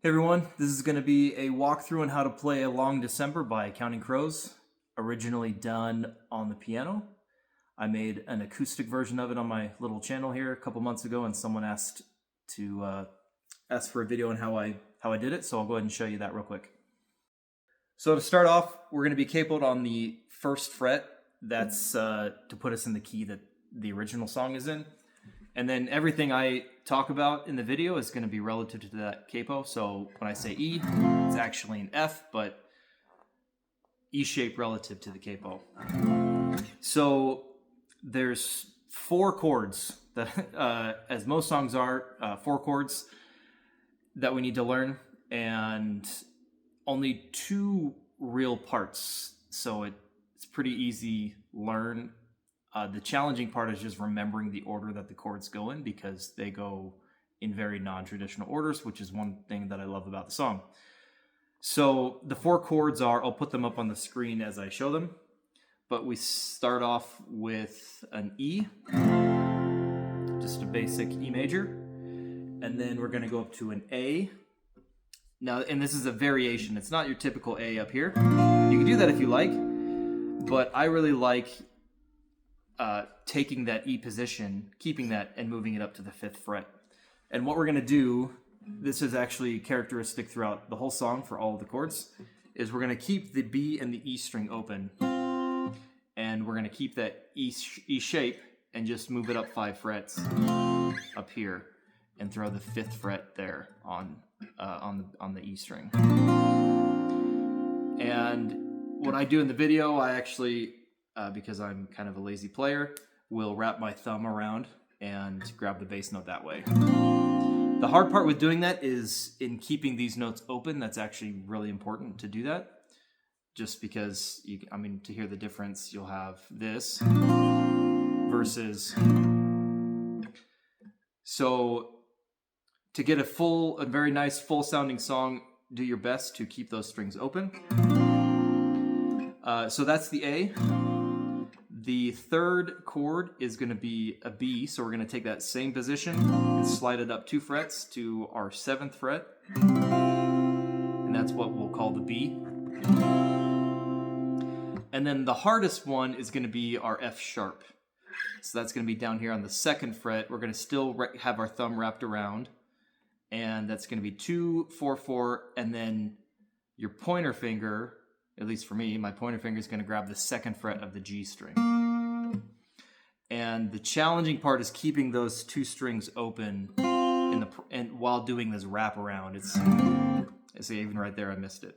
Hey everyone, this is going to be a walkthrough on how to play A Long December by Counting Crows, originally done on the piano. I made an acoustic version of it on my little channel here a couple months ago, and someone asked for a video on how I did it, so I'll go ahead and show you that real quick. So to start off, we're going to be capoed on the first fret. That's to put us in the key that the original song is in. And then everything I talk about in the video is going to be relative to that capo. So when I say E, it's actually an F, but E shape relative to the capo. So there's 4 chords that, as most songs are, 4 chords that we need to learn, and only 2 real parts. So it's pretty easy learn. The challenging part is just remembering the order that the chords go in, because they go in very non-traditional orders, which is one thing that I love about the song. So the 4 chords are, I'll put them up on the screen as I show them, but we start off with an E, just a basic E major, and then we're going to go up to an A. Now, and this is a variation. It's not your typical A up here. You can do that if you like, but I really like taking that E position, keeping that, and moving it up to the 5th fret. And what we're going to do, this is actually characteristic throughout the whole song for all of the chords, is we're going to keep the B and the E string open, and we're going to keep that E shape and just move it up 5 frets up here, and throw the 5th fret there on the E string. And what I do in the video, I actually, because I'm kind of a lazy player, will wrap my thumb around and grab the bass note that way. The hard part with doing that is in keeping these notes open. That's actually really important to do that, just because, to hear the difference, you'll have this versus... So to get a very nice full sounding song, do your best to keep those strings open. So that's the A. The 3rd chord is going to be a B, so we're going to take that same position and slide it up 2 frets to our 7th fret, and that's what we'll call the B. And then the hardest one is going to be our F sharp. So that's going to be down here on the 2nd fret. We're going to still have our thumb wrapped around, and that's going to be 2, 4, 4, and then your pointer finger, at least for me, my pointer finger is going to grab the 2nd fret of the G string. And the challenging part is keeping those 2 strings open and while doing this wrap around. It's even right there, I missed it.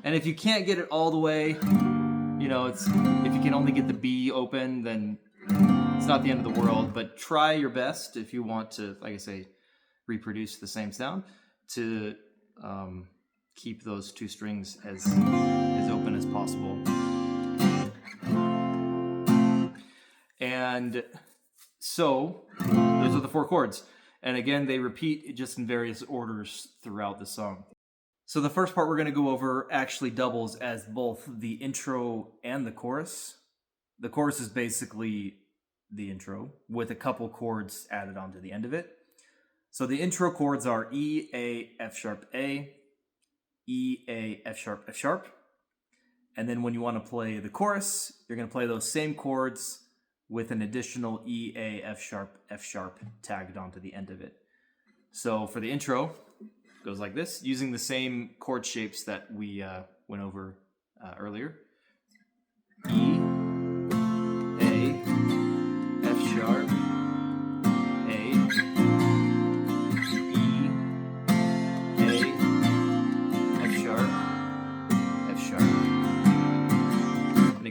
And if you can't get it all the way, if you can only get the B open, then it's not the end of the world. But try your best if you want to, like I say, reproduce the same sound, to keep those 2 strings as open as possible. And so those are the 4 chords. And again, they repeat just in various orders throughout the song. So the first part we're going to go over actually doubles as both the intro and the chorus. The chorus is basically the intro with a couple chords added onto the end of it. So the intro chords are E, A, F sharp, A, E, A, F sharp, F sharp. And then when you want to play the chorus, you're going to play those same chords with an additional E, A, F sharp tagged onto the end of it. So for the intro, it goes like this, using the same chord shapes that we went over earlier. E, A, F sharp,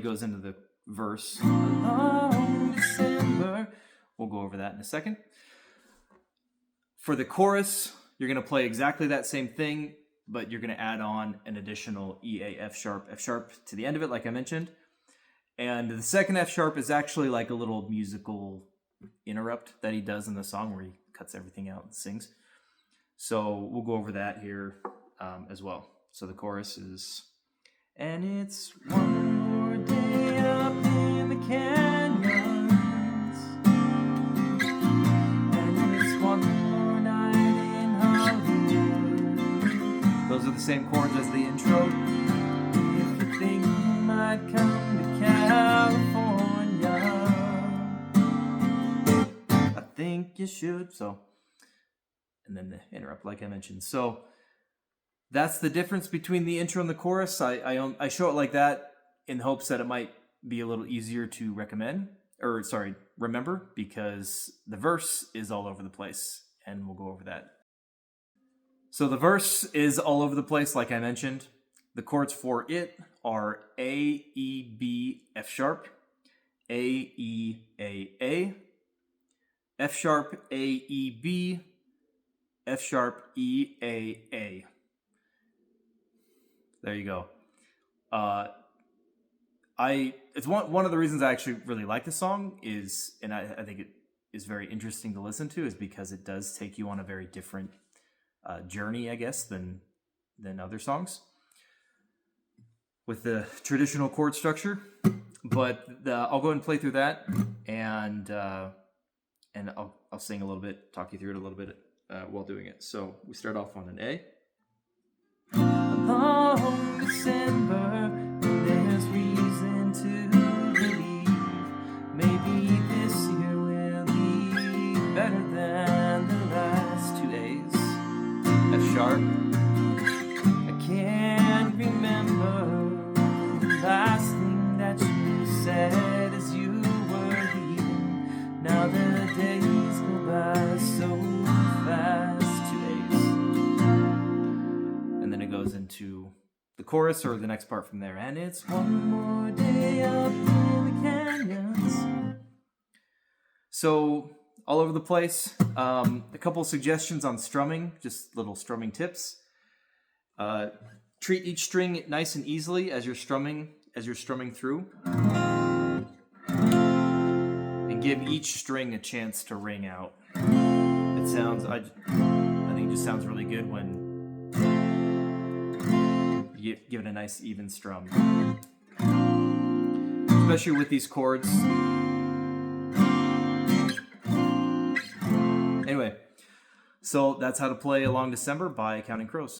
goes into the verse. A long December. We'll go over that in a second. For the chorus, you're going to play exactly that same thing, but you're going to add on an additional E, A, F sharp to the end of it, like I mentioned. And the 2nd F sharp is actually like a little musical interrupt that he does in the song, where he cuts everything out and sings. So we'll go over that here as well. So the chorus is, and it's one more day up in the canyons, same chords as the intro. If you think you might come to California, I think you should. So, and then the interrupt, like I mentioned. So that's the difference between the intro and the chorus. I show it like that in hopes that it might be a little easier to remember, because the verse is all over the place, and we'll go over that. So the verse is all over the place, like I mentioned. The chords for it are A, E, B, F sharp, A, E, A, F sharp, A, E, B, F sharp, E, A. There you go. It's one of the reasons I actually really like the song is, and I think it is very interesting to listen to, is because it does take you on a very different journey, I guess, than other songs with the traditional chord structure. But I'll go ahead and play through that, and I'll sing a little bit, talk you through it a little bit while doing it. So we start off on an A. Long December, there's reason to believe maybe this year will be better than the last two A's. F sharp. I can't remember the last thing that you said as you were leaving. Now the days go by so fast. Goes into the chorus, or the next part from there, and it's one more day up in the canyons. So all over the place. A couple suggestions on strumming, just little strumming tips. Treat each string nice and easily as you're strumming through, and give each string a chance to ring out. It sounds, I think it just sounds really good when give it a nice even strum, especially with these chords. Anyway, so that's how to play A Long December by Counting Crows.